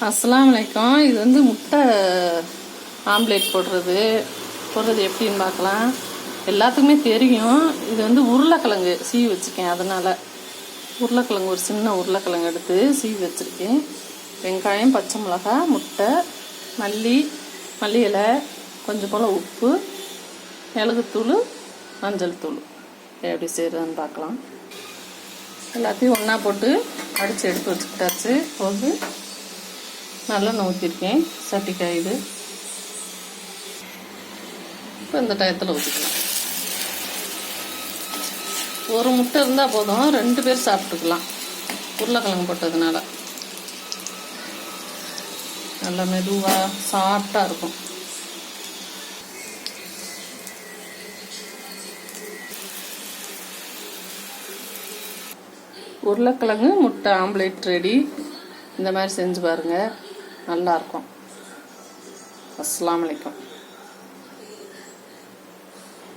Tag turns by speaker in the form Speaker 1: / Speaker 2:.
Speaker 1: அஸ்ஸலாமு அலைக்கும். இது வந்து முட்டை ஆம்லேட் போடுறது எப்படின்னு பார்க்கலாம். எல்லாத்துக்குமே தெரியும். இது வந்து உருளைக்கிழங்கு சீவி வச்சுருக்கேன். அதனால் உருளைக்கிழங்கு ஒரு சின்ன உருளைக்கிழங்கு எடுத்து சீவி வச்சுருக்கேன். வெங்காயம், பச்சை மிளகாய், முட்டை, மல்லி இலை, கொஞ்சம் போல் உப்பு, மிளகுத்தூள், மஞ்சள் தூள். எப்படி செய்கிறதுன்னு பார்க்கலாம். எல்லாத்தையும் ஒன்றா போட்டு அடித்து எடுத்து வச்சுக்கிட்டாச்சு. போது நல்லெண்ணெய் ஊற்றிருக்கேன். சட்டி காயுது. இப்போ இந்த டயத்தில் ஊற்றிக்கலாம். ஒரு முட்டை இருந்தால் போதும், 2 பேர் சாப்பிட்டுக்கலாம். உருளைக்கிழங்கு போட்டதுனால நல்லா மெதுவாக சாஃப்டாக இருக்கும். உருளைக்கிழங்கு முட்டை ஆம்லேட் ரெடி. இந்த மாதிரி செஞ்சு பாருங்கள், நல்லாயிருக்கும். அஸ்ஸலாமு அலைக்கும்.